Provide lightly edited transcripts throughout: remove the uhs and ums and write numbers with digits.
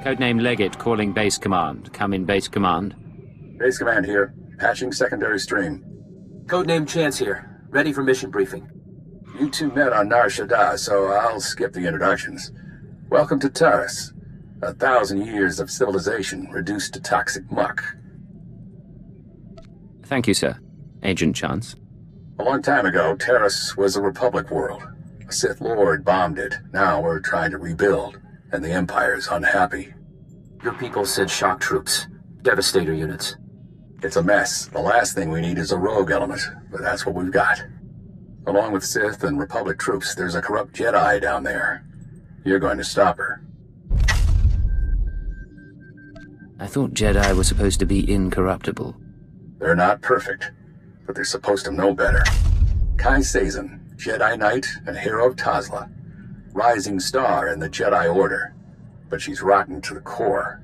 Codename Legate calling base command. Come in, base command. Base command here. Patching secondary stream. Codename Chance here. Ready for mission briefing. You two met on Nar Shaddaa, so I'll skip the introductions. Welcome to Taris. 1,000 years of civilization reduced to toxic muck. Thank you, sir. Agent Chance. A long time ago, Taris was a Republic world. A Sith Lord bombed it. Now we're trying to rebuild, and the Empire's unhappy. Your people sent shock troops. Devastator units. It's a mess. The last thing we need is a rogue element, but that's what we've got. Along with Sith and Republic troops, there's a corrupt Jedi down there. You're going to stop her. I thought Jedi were supposed to be incorruptible. They're not perfect, but they're supposed to know better. Ki Sazen, Jedi Knight and hero of Tazla. Rising star in the Jedi Order, but she's rotten to the core.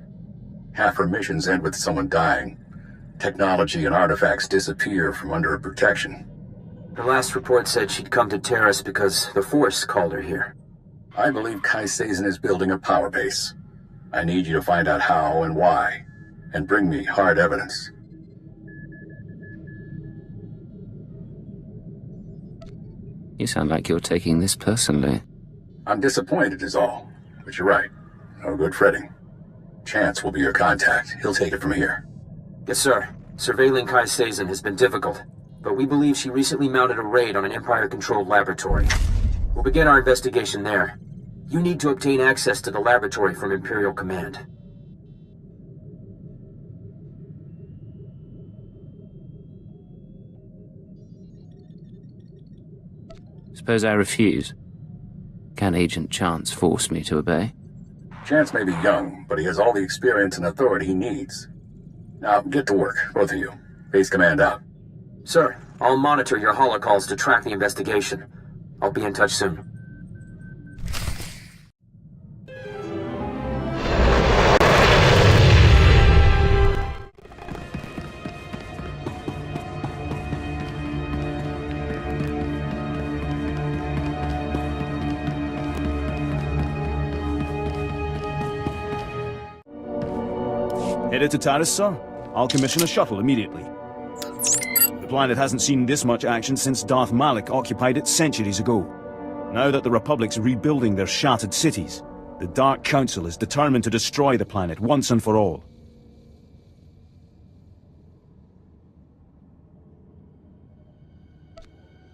Half her missions end with someone dying. Technology and artifacts disappear from under her protection. The last report said she'd come to Taris because the Force called her here. I believe Ki Sazen is building a power base. I need you to find out how and why, and bring me hard evidence. You sound like you're taking this personally. I'm disappointed is all, but you're right. No good fretting. Chance will be your contact. He'll take it from here. Yes, sir. Surveilling Ki Sazen has been difficult, but we believe she recently mounted a raid on an Empire-controlled laboratory. We'll begin our investigation there. You need to obtain access to the laboratory from Imperial Command. Suppose I refuse? Can Agent Chance force me to obey? Chance may be young, but he has all the experience and authority he needs. Now, get to work, both of you. Base command out. Sir, I'll monitor your holocalls to track the investigation. I'll be in touch soon. Headed to Taris, sir? I'll commission a shuttle immediately. The planet hasn't seen this much action since Darth Malak occupied it centuries ago. Now that the Republic's rebuilding their shattered cities, the Dark Council is determined to destroy the planet once and for all.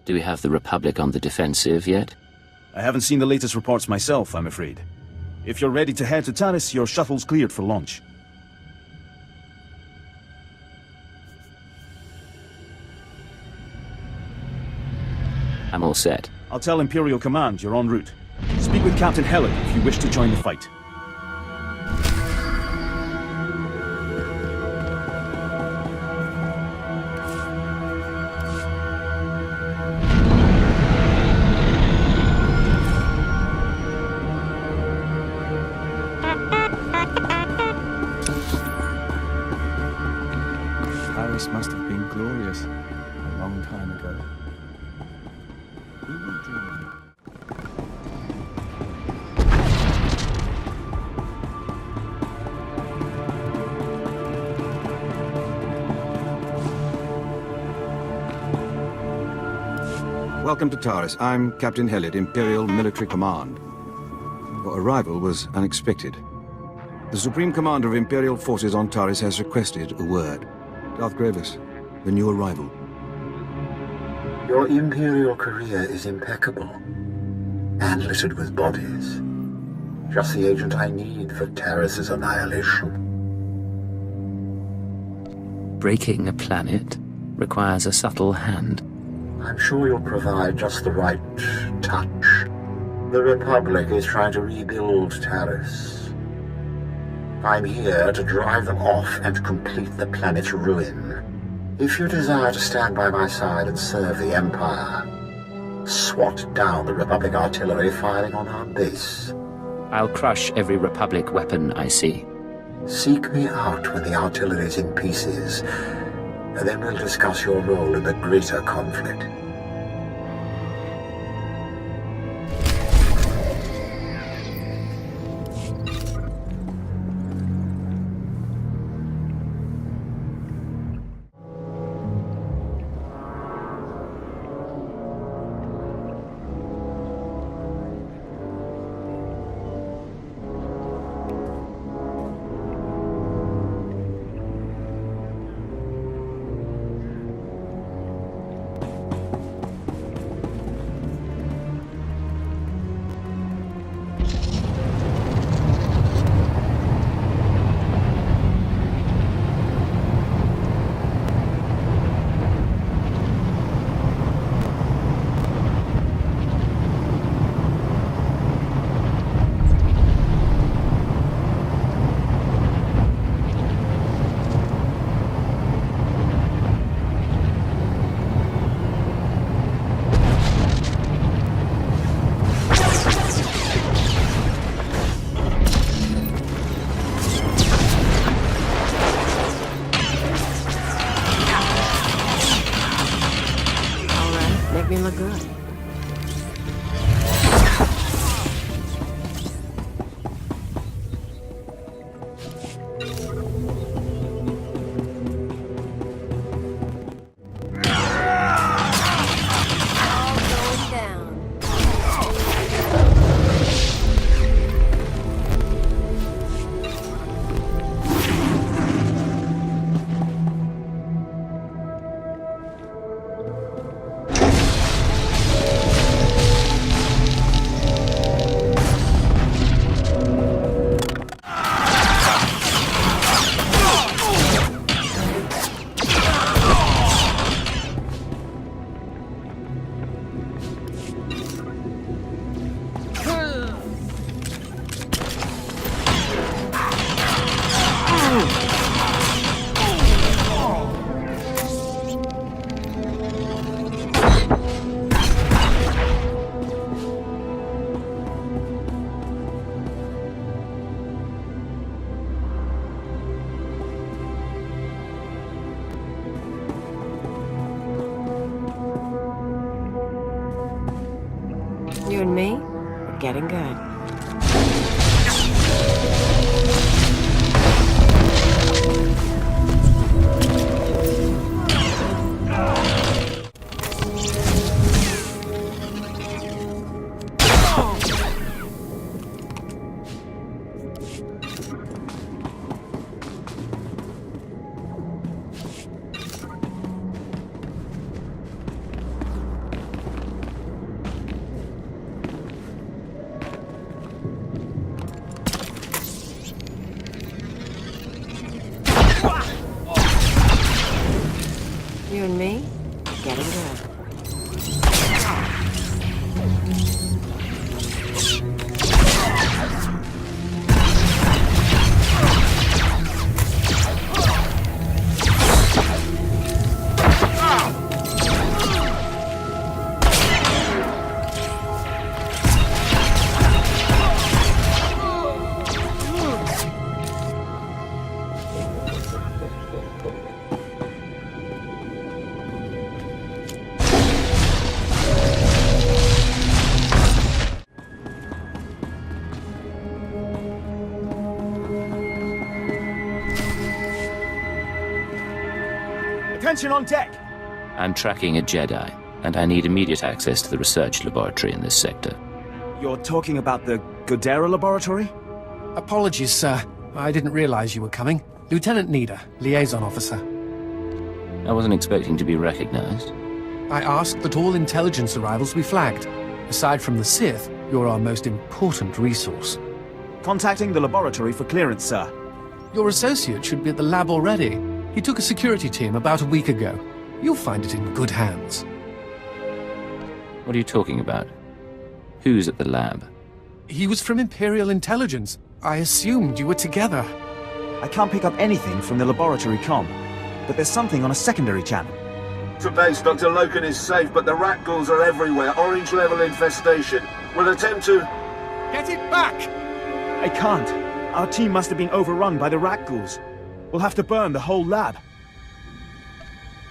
Do we have the Republic on the defensive yet? I haven't seen the latest reports myself, I'm afraid. If you're ready to head to Taris, your shuttle's cleared for launch. I'm all set. I'll tell Imperial Command you're en route. Speak with Captain Helen if you wish to join the fight. Taris must have been glorious a long time ago. Welcome to Taris. I'm Captain Helid, Imperial Military Command. Your arrival was unexpected. The Supreme Commander of Imperial Forces on Taris has requested a word. Darth Grievous, the new arrival. Your Imperial career is impeccable, and littered with bodies. Just the agent I need for Taris' annihilation. Breaking a planet requires a subtle hand. I'm sure you'll provide just the right touch. The Republic is trying to rebuild Taris. I'm here to drive them off and complete the planet's ruin. If you desire to stand by my side and serve the Empire, swat down the Republic artillery firing on our base. I'll crush every Republic weapon I see. Seek me out when the artillery's in pieces, and then we'll discuss your role in the greater conflict. Getting good. You and me, getting good. Attention on deck! I'm tracking a Jedi, and I need immediate access to the research laboratory in this sector. You're talking about the Godera laboratory? Apologies, sir. I didn't realize you were coming. Lieutenant Nida, liaison officer. I wasn't expecting to be recognized. I asked that all intelligence arrivals be flagged. Aside from the Sith, you're our most important resource. Contacting the laboratory for clearance, sir. Your associate should be at the lab already. He took a security team about a week ago. You'll find it in good hands. What are you talking about? Who's at the lab? He was from Imperial Intelligence. I assumed you were together. I can't pick up anything from the laboratory comm, but there's something on a secondary channel. To base, Dr. Loken is safe, but the rat ghouls are everywhere. Orange-level infestation. We'll attempt to... Get it back! I can't. Our team must have been overrun by the rat ghouls. We'll have to burn the whole lab.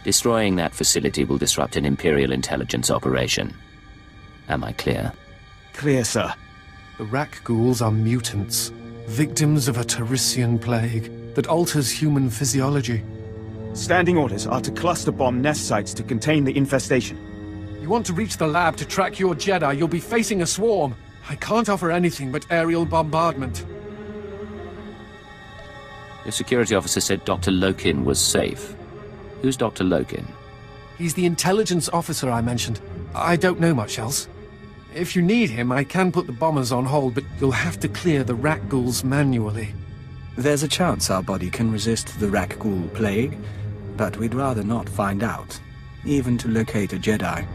Destroying that facility will disrupt an Imperial Intelligence operation. Am I clear? Clear, sir. The Rak ghouls are mutants, victims of a Tarisian plague that alters human physiology. Standing orders are to cluster bomb nest sites to contain the infestation. You want to reach the lab to track your Jedi, you'll be facing a swarm. I can't offer anything but aerial bombardment. Your security officer said Dr. Loken was safe. Who's Dr. Loken? He's the intelligence officer I mentioned. I don't know much else. If you need him, I can put the bombers on hold, but you'll have to clear the rat ghouls manually. There's a chance our body can resist the rat ghoul plague, but we'd rather not find out, even to locate a Jedi.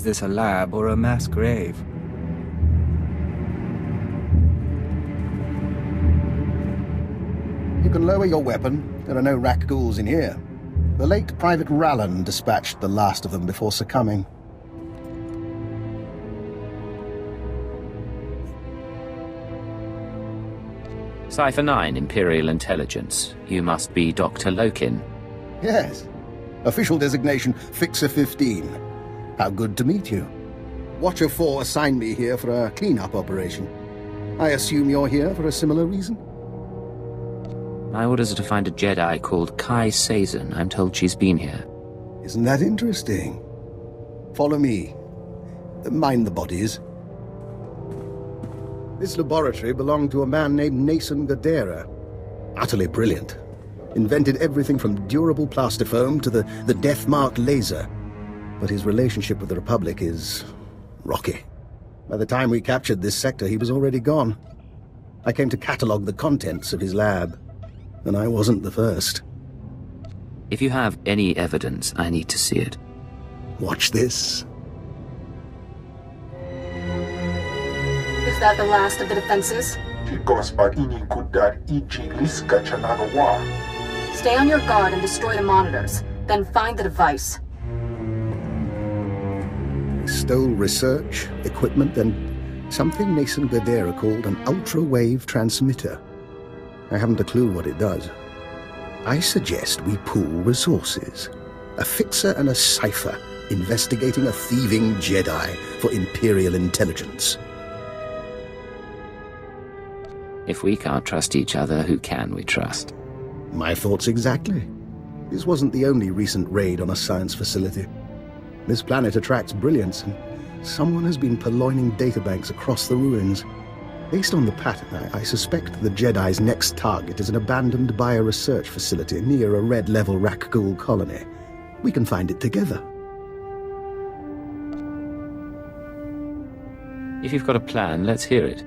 Is this a lab or a mass grave? You can lower your weapon. There are no rak ghouls in here. The late Private Rallan dispatched the last of them before succumbing. Cipher 9, Imperial Intelligence. You must be Dr. Lokin. Yes. Official designation, Fixer 15. How good to meet you. Watcher 4 assigned me here for a clean-up operation. I assume you're here for a similar reason? My orders are to find a Jedi called Ki Sazen. I'm told she's been here. Isn't that interesting? Follow me. Mind the bodies. This laboratory belonged to a man named Nason Gadera. Utterly brilliant. Invented everything from durable plastifoam to the death-marked laser. But his relationship with the Republic is rocky. By the time we captured this sector, he was already gone. I came to catalogue the contents of his lab, and I wasn't the first. If you have any evidence, I need to see it. Watch this. Is that the last of the defenses? Stay on your guard and destroy the monitors. Then find the device. They stole research, equipment, and something Nason Gadera called an ultra-wave transmitter. I haven't a clue what it does. I suggest we pool resources. A fixer and a cipher investigating a thieving Jedi for Imperial Intelligence. If we can't trust each other, who can we trust? My thoughts exactly. This wasn't the only recent raid on a science facility. This planet attracts brilliance, and someone has been purloining databanks across the ruins. Based on the pattern, I suspect the Jedi's next target is an abandoned bioresearch facility near a red-level rak ghoul colony. We can find it together. If you've got a plan, let's hear it.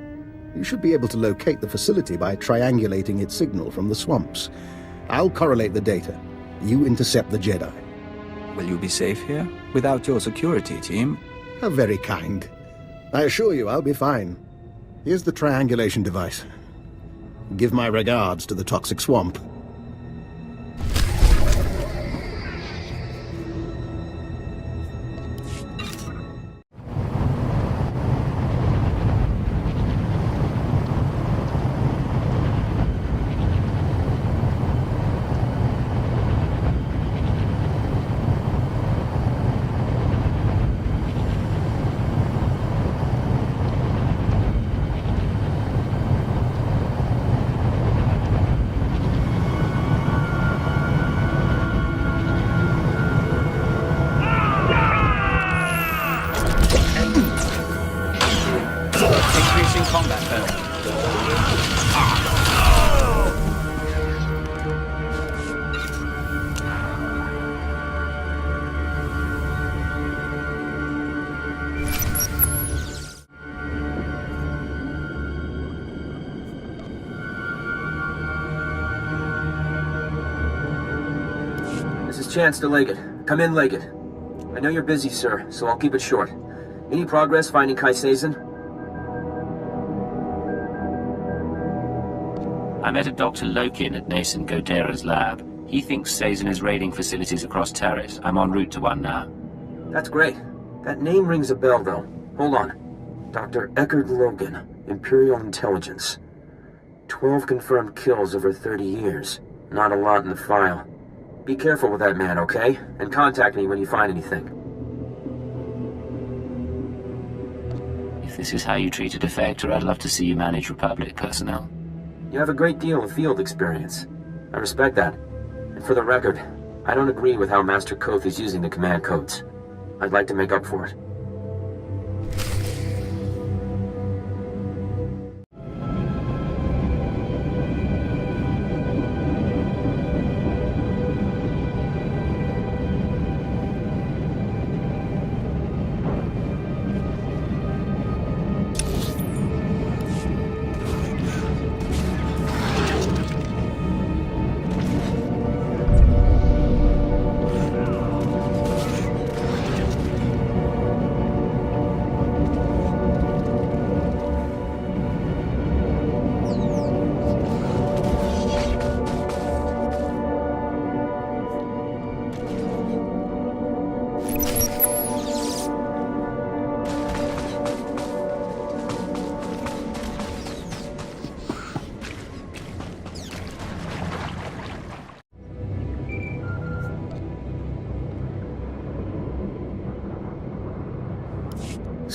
You should be able to locate the facility by triangulating its signal from the swamps. I'll correlate the data. You intercept the Jedi. Will you be safe here, without your security team? How very kind. I assure you I'll be fine. Here's the triangulation device. Give my regards to the toxic swamp. Chance to Legate. Come in, Legate. I know you're busy, sir, so I'll keep it short. Any progress finding Ki Sazen? I met a Dr. Lokin at Nason Gadera's lab. He thinks Sazen is raiding facilities across Taris. I'm en route to one now. That's great. That name rings a bell, though. Hold on. Dr. Eckerd Logan, Imperial Intelligence. 12 confirmed kills over 30 years. Not a lot in the file. Be careful with that man, okay? And contact me when you find anything. If this is how you treat a defector, I'd love to see you manage Republic personnel. You have a great deal of field experience. I respect that. And for the record, I don't agree with how Master Kothe is using the command codes. I'd like to make up for it.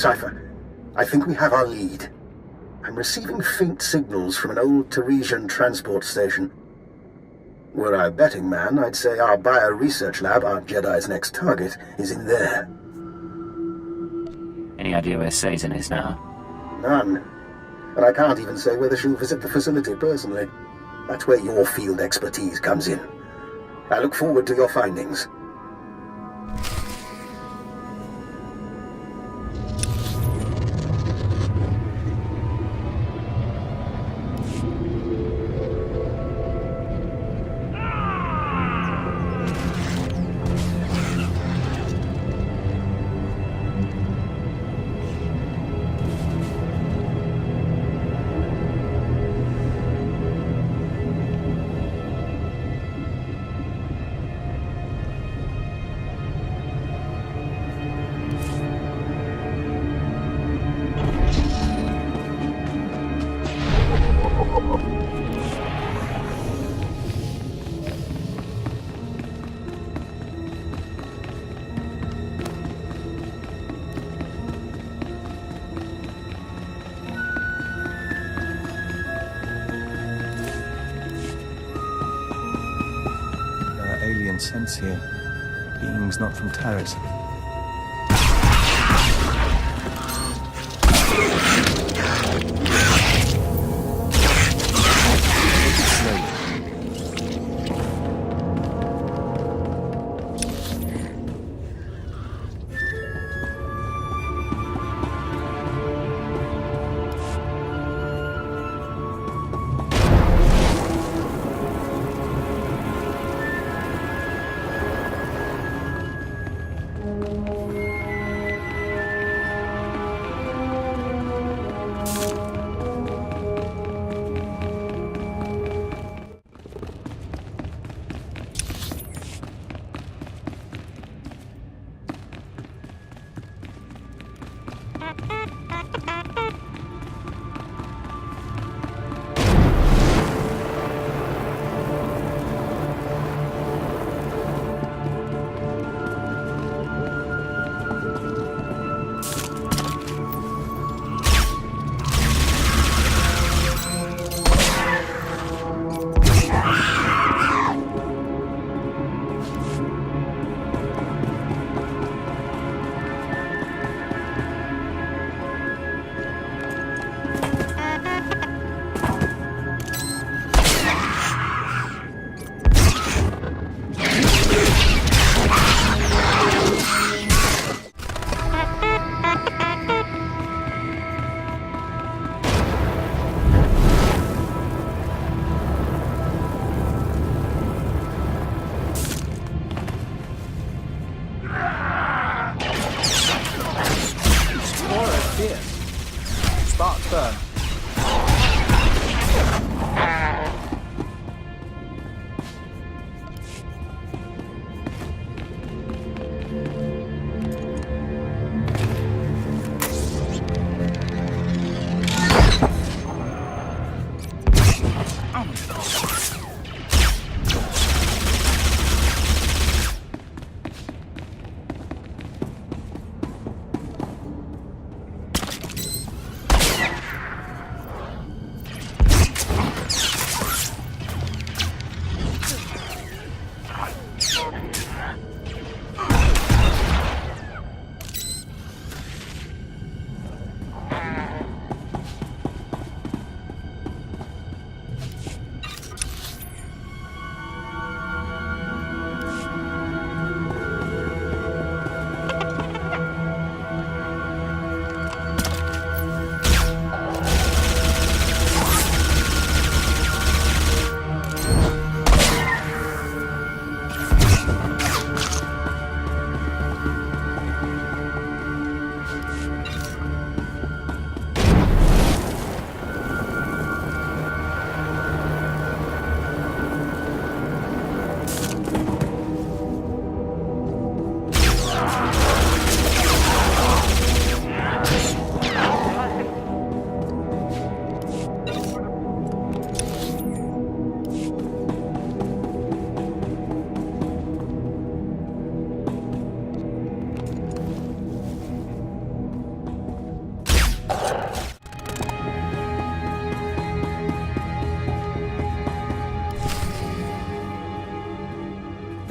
Cypher, I think we have our lead. I'm receiving faint signals from an old Tarisian transport station. Were I a betting man, I'd say our bio-research lab, our Jedi's next target, is in there. Any idea where Sazen is now? None. And I can't even say whether she'll visit the facility personally. That's where your field expertise comes in. I look forward to your findings. Sense here. Beings not from Taris.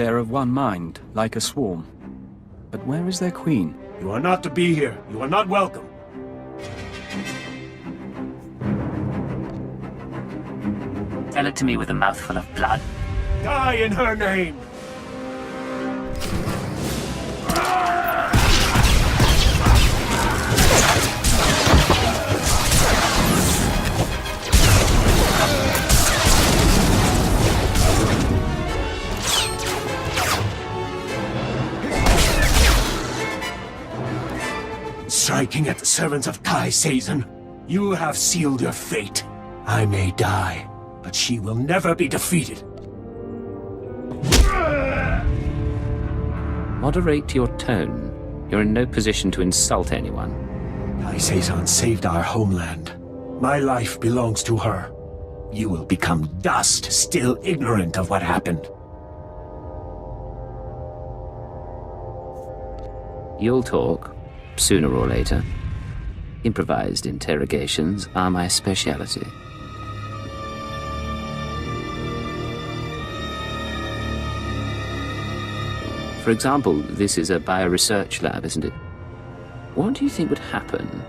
They're of one mind, like a swarm. But where is their queen? You are not to be here. You are not welcome. Tell it to me with a mouthful of blood. Die in her name! Striking at the servants of Ki Sazen, you have sealed your fate. I may die, but she will never be defeated. Moderate your tone. You're in no position to insult anyone. Ki Sazen saved our homeland. My life belongs to her. You will become dust, still ignorant of what happened. You'll talk, sooner or later. Improvised interrogations are my speciality. For example, this is a bioresearch lab, isn't it? What do you think would happen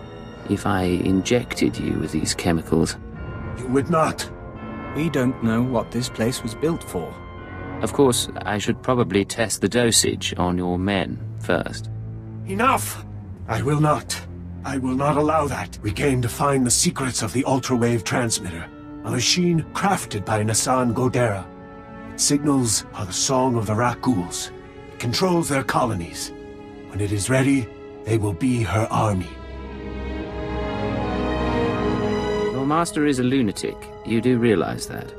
if I injected you with these chemicals? You would not. We don't know what this place was built for. Of course, I should probably test the dosage on your men first. Enough! I will not. I will not allow that. We came to find the secrets of the ultrawave transmitter, a machine crafted by Nasan Godera. Its signals are the song of the Rakghouls. It controls their colonies. When it is ready, they will be her army. Your master is a lunatic. You do realize that.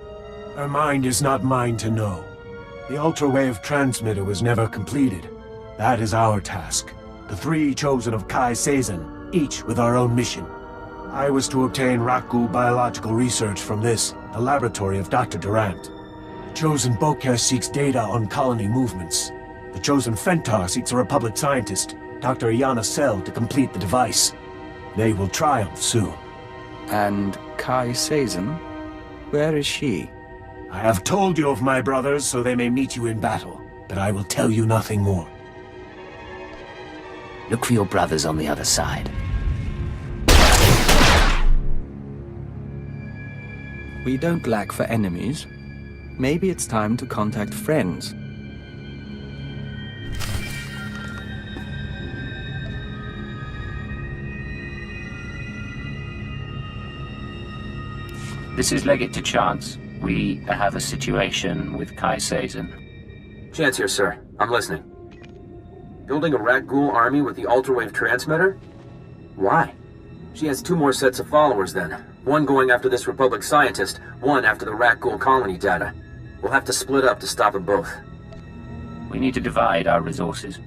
Her mind is not mine to know. The ultrawave transmitter was never completed. That is our task. The three chosen of Ki Sazen, each with our own mission. I was to obtain Rakghoul biological research from this, the laboratory of Dr. Durant. The chosen Boker seeks data on colony movements. The chosen Fentar seeks a Republic scientist, Dr. Iana Sel, to complete the device. They will triumph soon. And Ki Sazen? Where is she? I have told you of my brothers so they may meet you in battle, but I will tell you nothing more. Look for your brothers on the other side. We don't lack for enemies. Maybe it's time to contact friends. This is Legate to Chance. We have a situation with Ki Sazen. Chance here, sir. I'm listening. Building a Rakghoul army with the ultrawave transmitter? Why? She has two more sets of followers then. One going after this Republic scientist, one after the Rakghoul colony data. We'll have to split up to stop them both. We need to divide our resources.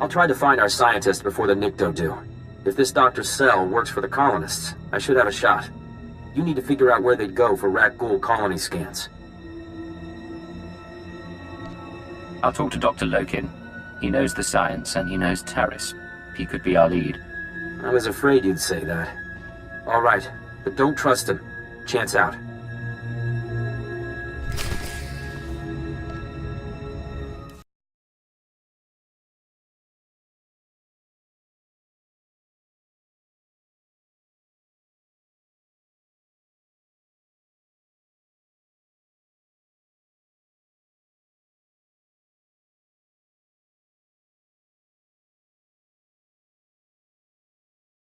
I'll try to find our scientists before the Nikto do. If this Dr. Sel works for the colonists, I should have a shot. You need to figure out where they'd go for Rakghoul colony scans. I'll talk to Dr. Lokin. He knows the science, and he knows Taris. He could be our lead. I was afraid you'd say that. All right, but don't trust him. Chance out.